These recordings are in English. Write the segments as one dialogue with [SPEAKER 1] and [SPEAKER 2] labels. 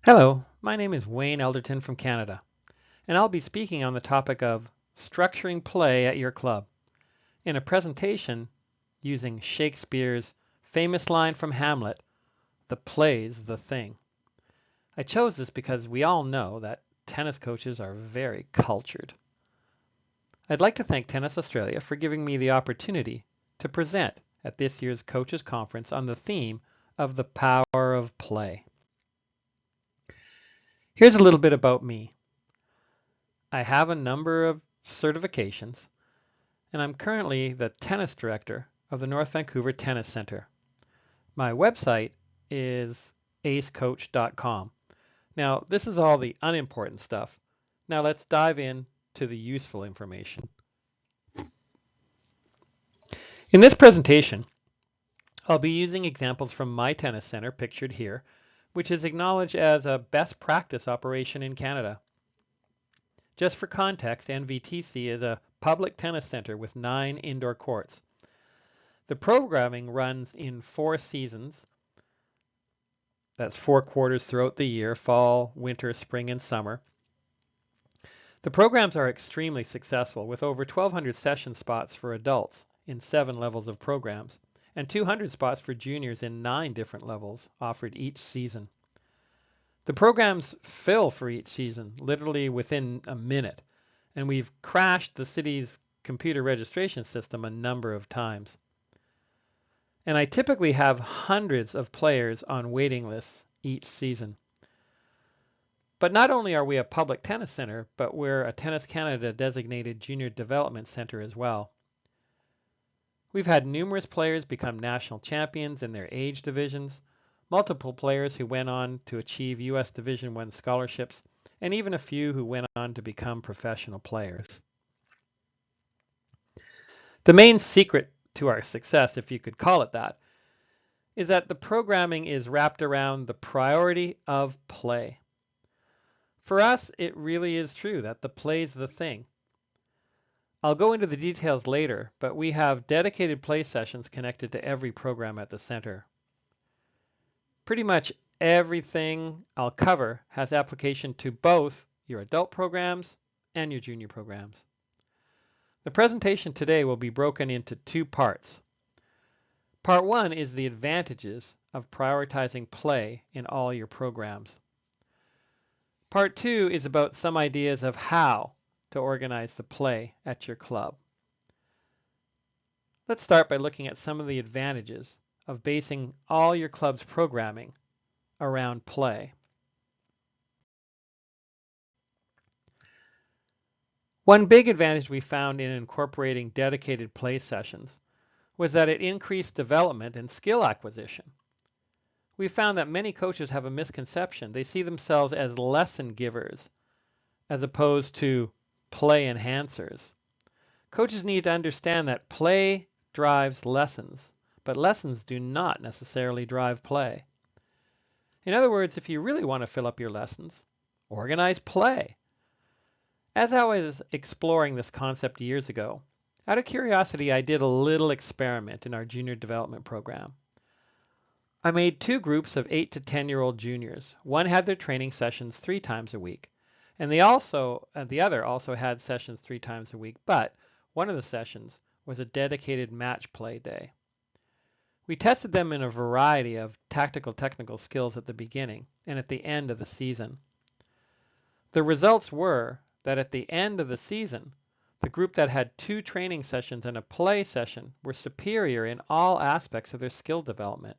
[SPEAKER 1] Hello, my name is Wayne Elderton from Canada, and I'll be speaking on the topic of structuring play at your club in a presentation using Shakespeare's famous line from Hamlet, "The play's the thing." I chose this because we all know that tennis coaches are very cultured. I'd like to thank Tennis Australia for giving me the opportunity to present at this year's Coaches Conference on the theme of the power of play. Here's a little bit about me. I have a number of certifications, and I'm currently the tennis director of the North Vancouver Tennis Center. My website is acecoach.com. Now, this is all the unimportant stuff. Now let's dive in to the useful information. In this presentation, I'll be using examples from my tennis center pictured here, which is acknowledged as a best practice operation in Canada. Just for context, NVTC is a public tennis center with 9 indoor courts. The programming runs in 4 seasons. That's 4 quarters throughout the year: fall, winter, spring, and summer. The programs are extremely successful, with over 1,200 session spots for adults in 7 levels of programs, and 200 spots for juniors in 9 different levels offered each season. The programs fill for each season literally within a minute, and we've crashed the city's computer registration system a number of times. And I typically have hundreds of players on waiting lists each season. But not only are we a public tennis center, but we're a Tennis Canada designated junior development center as well. We've had numerous players become national champions in their age divisions, multiple players who went on to achieve US Division I scholarships, and even a few who went on to become professional players. The main secret to our success, if you could call it that, is that the programming is wrapped around the priority of play. For us, it really is true that the play's the thing. I'll go into the details later, but we have dedicated play sessions connected to every program at the center. Pretty much everything I'll cover has application to both your adult programs and your junior programs. The presentation today will be broken into 2 parts. Part 1 is the advantages of prioritizing play in all your programs. Part 2 is about some ideas of how to organize the play at your club. Let's start by looking at some of the advantages of basing all your club's programming around play. One big advantage we found in incorporating dedicated play sessions was that it increased development and skill acquisition. We found that many coaches have a misconception. They see themselves as lesson givers as opposed to play enhancers. Coaches need to understand that play drives lessons, but lessons do not necessarily drive play. In other words, if you really want to fill up your lessons, organize play. As I was exploring this concept years ago, out of curiosity, I did a little experiment in our junior development program. I made 2 groups of 8 to 10-year-old juniors. One had their training sessions 3 times a week, and the other also had sessions 3 times a week, but one of the sessions was a dedicated match play day. We tested them in a variety of technical skills at the beginning and at the end of the season. The results were that at the end of the season, the group that had 2 training sessions and a play session were superior in all aspects of their skill development.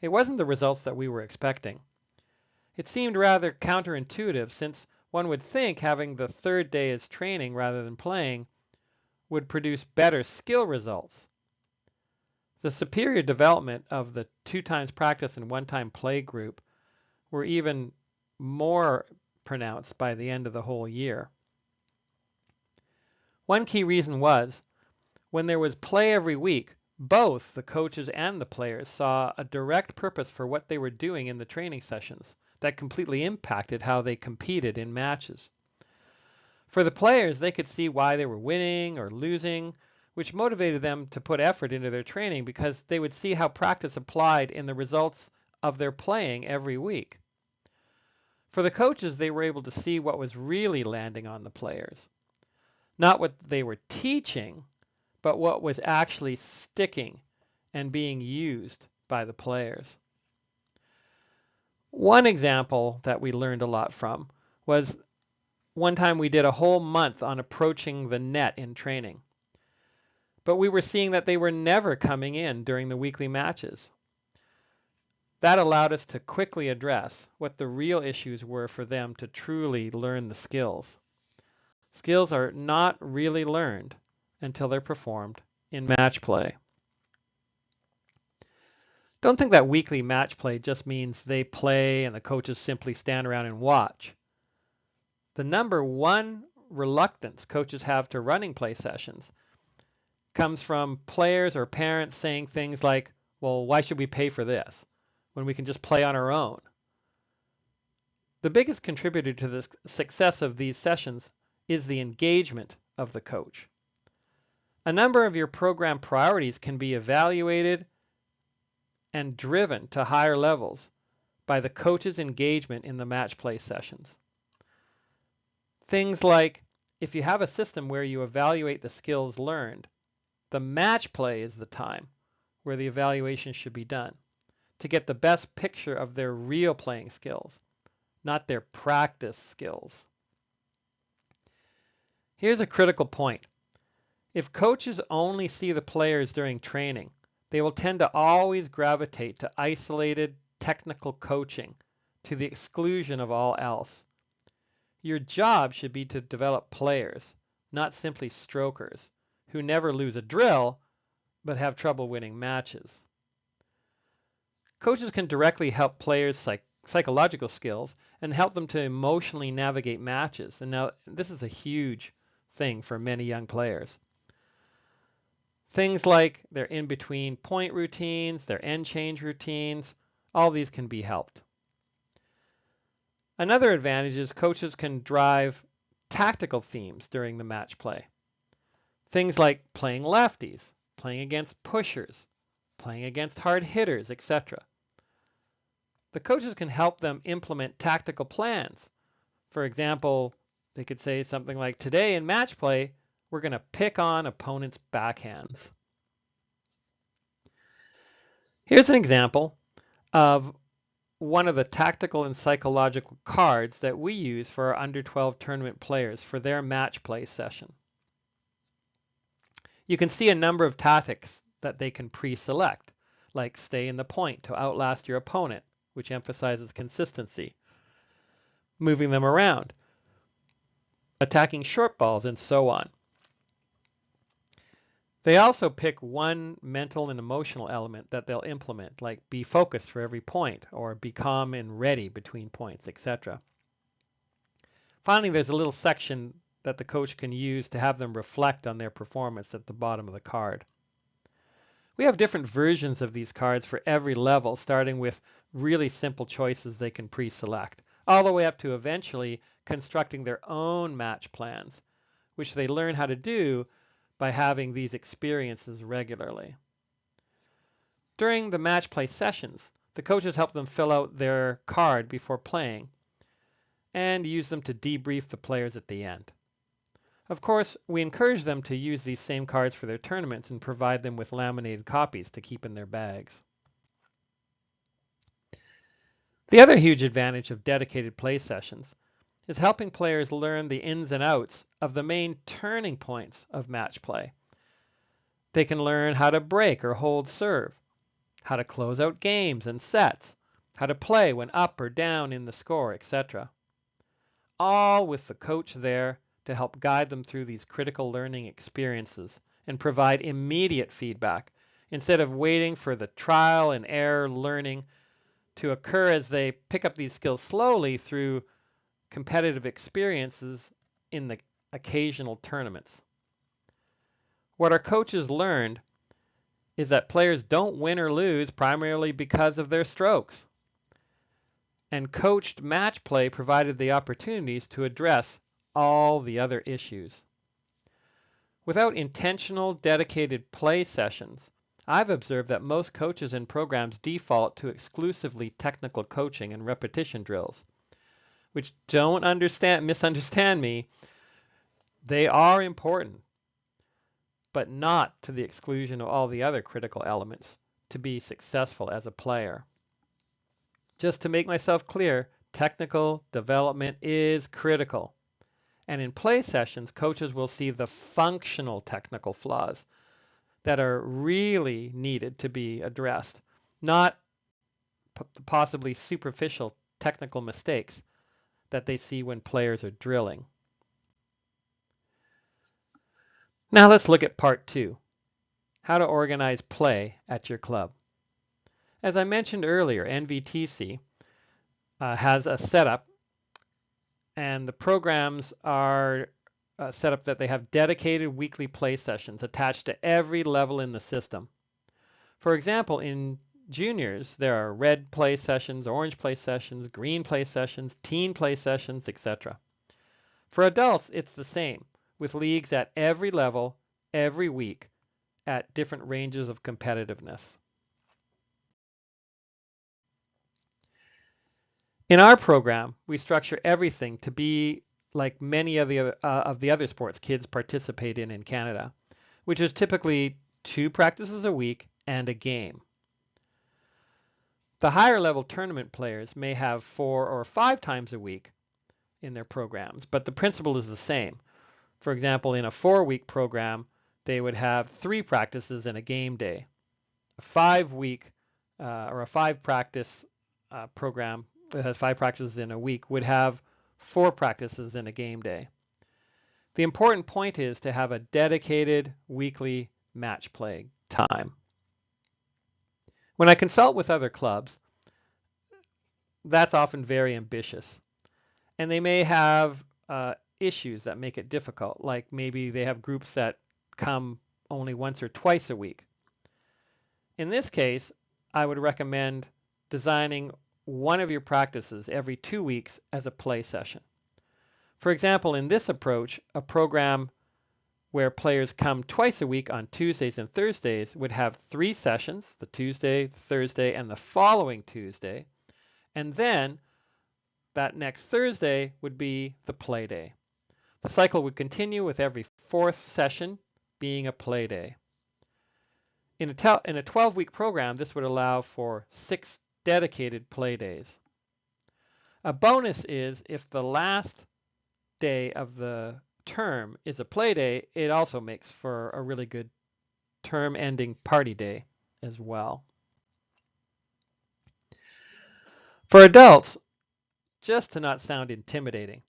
[SPEAKER 1] It wasn't the results that we were expecting. It seemed rather counterintuitive, since one would think having the 3rd day as training rather than playing would produce better skill results. The superior development of the 2 times practice and 1 time play group were even more pronounced by the end of the whole year. One key reason was, when there was play every week, both the coaches and the players saw a direct purpose for what they were doing in the training sessions that completely impacted how they competed in matches. For the players, they could see why they were winning or losing, which motivated them to put effort into their training because they would see how practice applied in the results of their playing every week. For the coaches, they were able to see what was really landing on the players. Not what they were teaching, but what was actually sticking and being used by the players. One example that we learned a lot from was one time we did a whole month on approaching the net in training. But we were seeing that they were never coming in during the weekly matches. That allowed us to quickly address what the real issues were for them to truly learn the skills. Skills are not really learned until they're performed in match play. Don't think that weekly match play just means they play and the coaches simply stand around and watch. The number one reluctance coaches have to running play sessions comes from players or parents saying things like, well, why should we pay for this when we can just play on our own? The biggest contributor to the success of these sessions is the engagement of the coach. A number of your program priorities can be evaluated and driven to higher levels by the coach's engagement in the match play sessions. Things like, if you have a system where you evaluate the skills learned, the match play is the time where the evaluation should be done to get the best picture of their real playing skills, not their practice skills. Here's a critical point. If coaches only see the players during training, they will tend to always gravitate to isolated technical coaching to the exclusion of all else. Your job should be to develop players, not simply strokers, who never lose a drill but have trouble winning matches. Coaches can directly help players' psychological skills and help them to emotionally navigate matches. And now this is a huge thing for many young players. Things like their in-between point routines, their end change routines, all these can be helped. Another advantage is coaches can drive tactical themes during the match play. Things like playing lefties, playing against pushers, playing against hard hitters, etc. The coaches can help them implement tactical plans. For example, they could say something like, today in match play, we're going to pick on opponents' backhands. Here's an example of one of the tactical and psychological cards that we use for our under 12 tournament players for their match play session. You can see a number of tactics that they can pre-select, like stay in the point to outlast your opponent, which emphasizes consistency, moving them around, attacking short balls, and so on. They also pick one mental and emotional element that they'll implement, like be focused for every point, or be calm and ready between points, etc. Finally, there's a little section that the coach can use to have them reflect on their performance at the bottom of the card. We have different versions of these cards for every level, starting with really simple choices they can pre-select, all the way up to eventually constructing their own match plans, which they learn how to do by having these experiences regularly. During the match play sessions, the coaches help them fill out their card before playing and use them to debrief the players at the end. Of course, we encourage them to use these same cards for their tournaments and provide them with laminated copies to keep in their bags. The other huge advantage of dedicated play sessions is helping players learn the ins and outs of the main turning points of match play. They can learn how to break or hold serve, how to close out games and sets, how to play when up or down in the score, etc. All with the coach there to help guide them through these critical learning experiences and provide immediate feedback instead of waiting for the trial and error learning to occur as they pick up these skills slowly through competitive experiences in the occasional tournaments. What our coaches learned is that players don't win or lose primarily because of their strokes. And coached match play provided the opportunities to address all the other issues. Without intentional, dedicated play sessions, I've observed that most coaches and programs default to exclusively technical coaching and repetition drills, which don't misunderstand me, they are important, but not to the exclusion of all the other critical elements to be successful as a player. Just to make myself clear, technical development is critical. And in play sessions, coaches will see the functional technical flaws that are really needed to be addressed, not possibly superficial technical mistakes that they see when players are drilling. Now let's look at part 2, how to organize play at your club. As I mentioned earlier, NVTC has a setup, and the programs are set up that they have dedicated weekly play sessions attached to every level in the system. For example, in juniors, there are red play sessions, orange play sessions, green play sessions, teen play sessions, etc. For adults, it's the same, with leagues at every level, every week, at different ranges of competitiveness. In our program, we structure everything to be like many of the other sports kids participate in Canada, which is typically 2 practices a week and a game. The higher level tournament players may have 4 or 5 times a week in their programs, but the principle is the same. For example, in a 4-week program, they would have 3 practices and a game day. A 5-week or a 5-practice program that has 5 practices in a week would have 4 practices in a game day. The important point is to have a dedicated weekly match play time. When I consult with other clubs, that's often very ambitious, and they may have issues that make it difficult, like maybe they have groups that come only once or twice a week. In this case, I would recommend designing one of your practices every 2 weeks as a play session. For example, in this approach, a program where players come twice a week on Tuesdays and Thursdays would have 3 sessions, the Tuesday, the Thursday, and the following Tuesday, and then that next Thursday would be the play day. The cycle would continue with every 4th session being a play day. In a 12-week program, this would allow for 6 dedicated play days. A bonus is if the last day of the term is a play day, it also makes for a really good term-ending party day as well. For adults, just to not sound intimidating,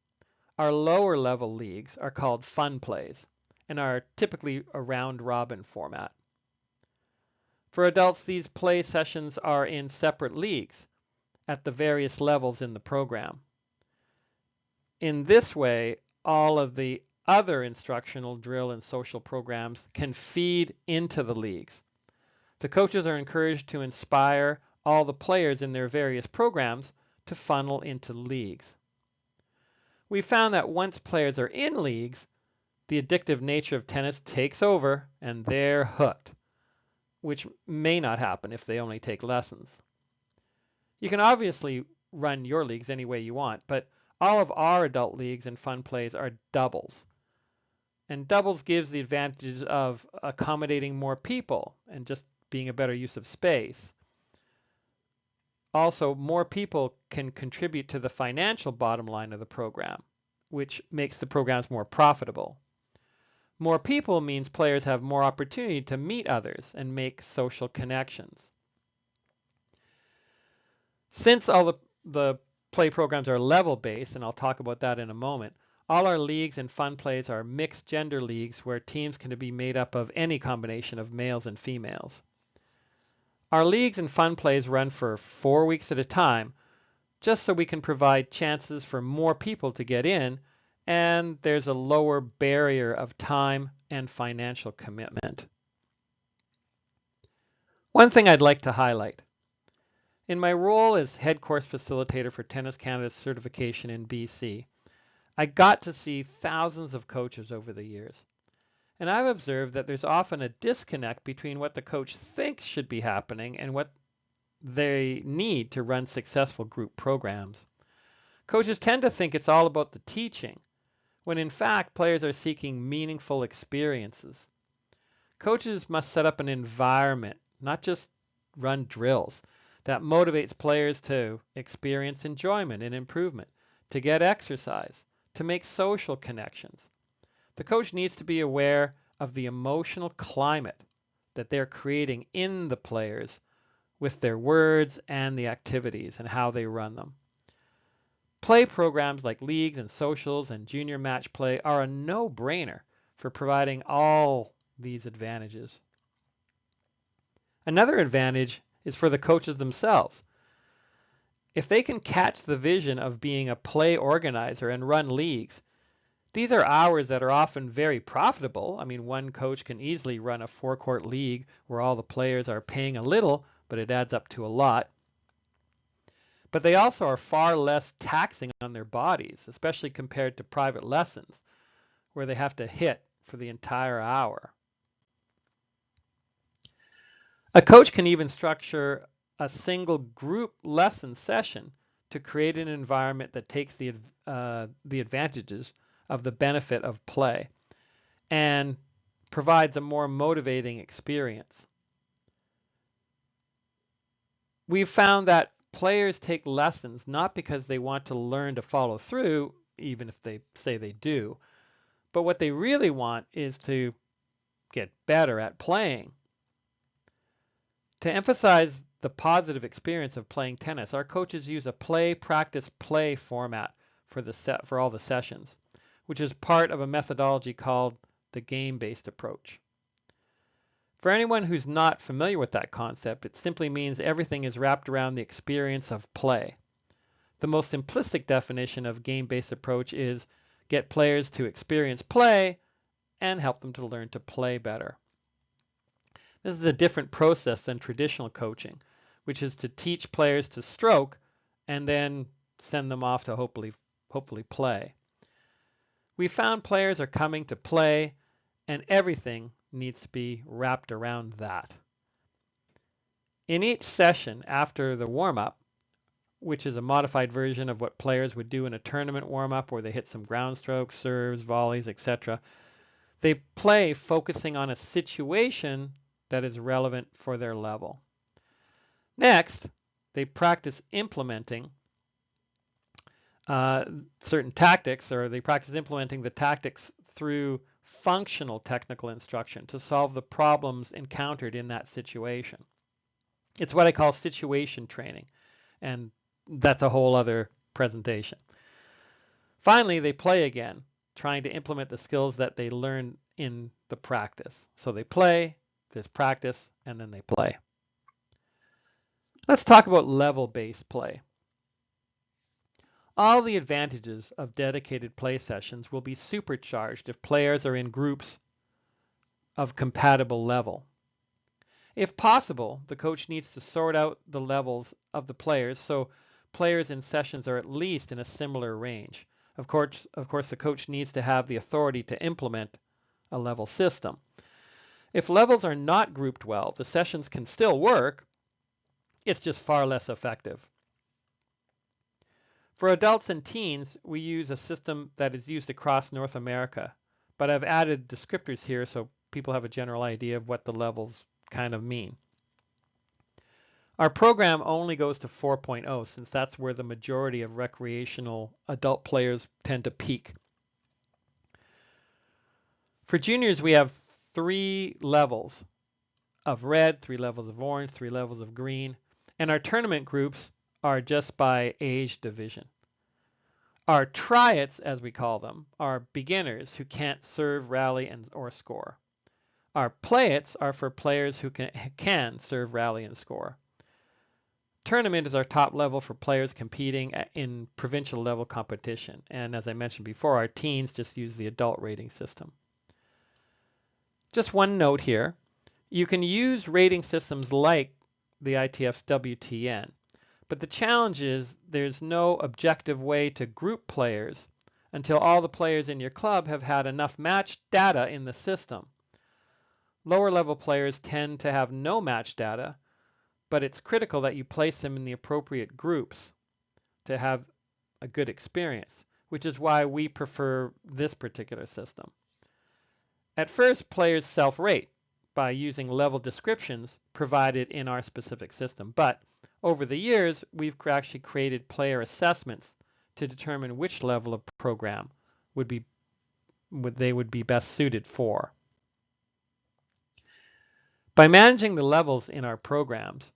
[SPEAKER 1] our lower level leagues are called fun plays and are typically a round-robin format. For adults, these play sessions are in separate leagues at the various levels in the program. In this way, all of the other instructional, drill, and social programs can feed into the leagues. The coaches are encouraged to inspire all the players in their various programs to funnel into leagues. We found that once players are in leagues, the addictive nature of tennis takes over and they're hooked, which may not happen if they only take lessons. You can obviously run your leagues any way you want, but all of our adult leagues and fun plays are doubles. And doubles gives the advantages of accommodating more people and just being a better use of space. Also, more people can contribute to the financial bottom line of the program, which makes the programs more profitable. More people means players have more opportunity to meet others and make social connections. Since all the play programs are level-based, and I'll talk about that in a moment, all our leagues and fun plays are mixed gender leagues where teams can be made up of any combination of males and females. Our leagues and fun plays run for 4 weeks at a time, just so we can provide chances for more people to get in, and there's a lower barrier of time and financial commitment. One thing I'd like to highlight. In my role as head course facilitator for Tennis Canada's certification in BC, I got to see thousands of coaches over the years. And I've observed that there's often a disconnect between what the coach thinks should be happening and what they need to run successful group programs. Coaches tend to think it's all about the teaching, when in fact players are seeking meaningful experiences. Coaches must set up an environment, not just run drills, that motivates players to experience enjoyment and improvement, to get exercise, to make social connections. The coach needs to be aware of the emotional climate that they're creating in the players with their words and the activities and how they run them. Play programs like leagues and socials and junior match play are a no-brainer for providing all these advantages. Another advantage is for the coaches themselves. If they can catch the vision of being a play organizer and run leagues, these are hours that are often very profitable. I mean, one coach can easily run a 4-court league where all the players are paying a little, but it adds up to a lot. But they also are far less taxing on their bodies, especially compared to private lessons, where they have to hit for the entire hour. A coach can even structure a single group lesson session to create an environment that takes the advantages of the benefit of play and provides a more motivating experience. We've found that players take lessons not because they want to learn to follow through, even if they say they do, but what they really want is to get better at playing. To emphasize the positive experience of playing tennis, our coaches use a play, practice, play format for all the sessions, which is part of a methodology called the game-based approach. For anyone who's not familiar with that concept, it simply means everything is wrapped around the experience of play. The most simplistic definition of game-based approach is get players to experience play and help them to learn to play better. This is a different process than traditional coaching, which is to teach players to stroke and then send them off to hopefully play. We found players are coming to play, and everything needs to be wrapped around that. In each session after the warm-up, which is a modified version of what players would do in a tournament warm-up where they hit some ground strokes, serves, volleys, etc., they play focusing on a situation that is relevant for their level. Next, they practice implementing certain tactics, or they practice implementing the tactics through functional technical instruction to solve the problems encountered in that situation. It's what I call situation training, and that's a whole other presentation. Finally, they play again, trying to implement the skills that they learned in the practice. So they play, there's practice, and then they play. Let's talk about level-based play. All the advantages of dedicated play sessions will be supercharged if players are in groups of compatible level. If possible, the coach needs to sort out the levels of the players so players in sessions are at least in a similar range. Of course, the coach needs to have the authority to implement a level system. If levels are not grouped well, the sessions can still work, it's just far less effective. For adults and teens, we use a system that is used across North America, but I've added descriptors here so people have a general idea of what the levels kind of mean. Our program only goes to 4.0 since that's where the majority of recreational adult players tend to peak. For juniors, we have 3 levels of red, 3 levels of orange, 3 levels of green, and our tournament groups are just by age division. Our tryouts, as we call them, are beginners who can't serve, rally, or score. Our playouts are for players who can serve, rally, and score. Tournament is our top level for players competing in provincial level competition. And as I mentioned before, our teens just use the adult rating system. Just one note here. You can use rating systems like the ITF's WTN, but the challenge is there's no objective way to group players until all the players in your club have had enough match data in the system. Lower level players tend to have no match data, but it's critical that you place them in the appropriate groups to have a good experience, which is why we prefer this particular system. At first, players self-rate by using level descriptions provided in our specific system, but over the years, we've actually created player assessments to determine which level of program they would be best suited for. By managing the levels in our programs,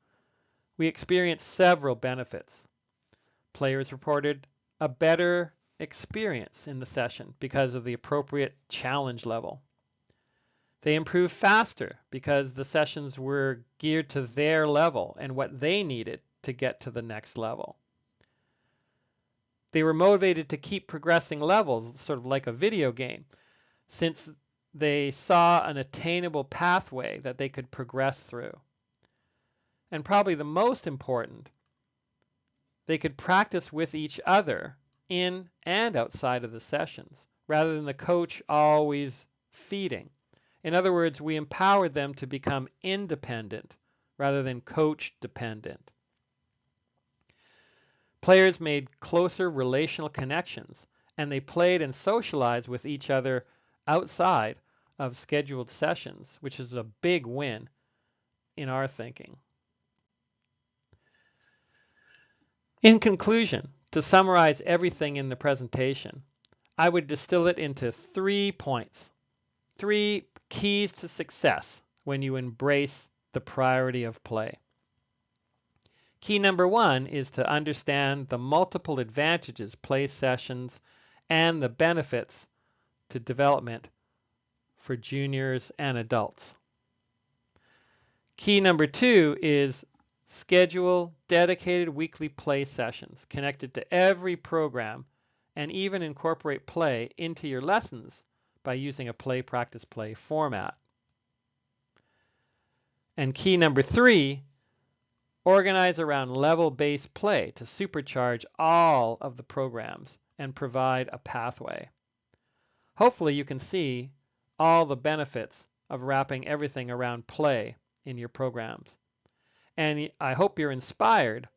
[SPEAKER 1] we experienced several benefits. Players reported a better experience in the session because of the appropriate challenge level. They improved faster because the sessions were geared to their level and what they needed to get to the next level. They were motivated to keep progressing levels, sort of like a video game, since they saw an attainable pathway that they could progress through. And probably the most important, they could practice with each other in and outside of the sessions, rather than the coach always feeding. In other words, we empowered them to become independent rather than coach dependent. Players made closer relational connections, and they played and socialized with each other outside of scheduled sessions, which is a big win in our thinking. In conclusion, to summarize everything in the presentation, I would distill it into 3 points. 3 keys to success when you embrace the priority of play. Key number 1 is to understand the multiple advantages play sessions and the benefits to development for juniors and adults. Key number 2 is schedule dedicated weekly play sessions connected to every program and even incorporate play into your lessons by using a play, practice, play format. And key number 3, organize around level-based play to supercharge all of the programs and provide a pathway. Hopefully you can see all the benefits of wrapping everything around play in your programs. And I hope you're inspired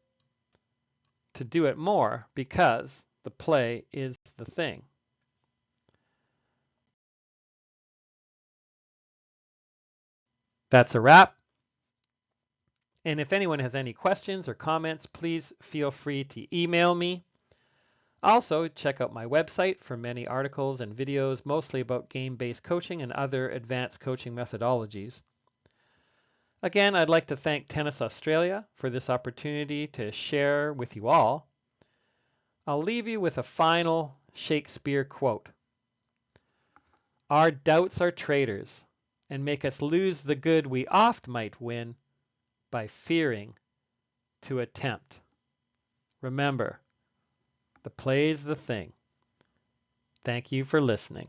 [SPEAKER 1] to do it more because the play is the thing. That's a wrap. And if anyone has any questions or comments, please feel free to email me. Also, check out my website for many articles and videos, mostly about game-based coaching and other advanced coaching methodologies. Again, I'd like to thank Tennis Australia for this opportunity to share with you all. I'll leave you with a final Shakespeare quote. Our doubts are traitors and make us lose the good we oft might win by fearing to attempt. Remember, the play's the thing. Thank you for listening.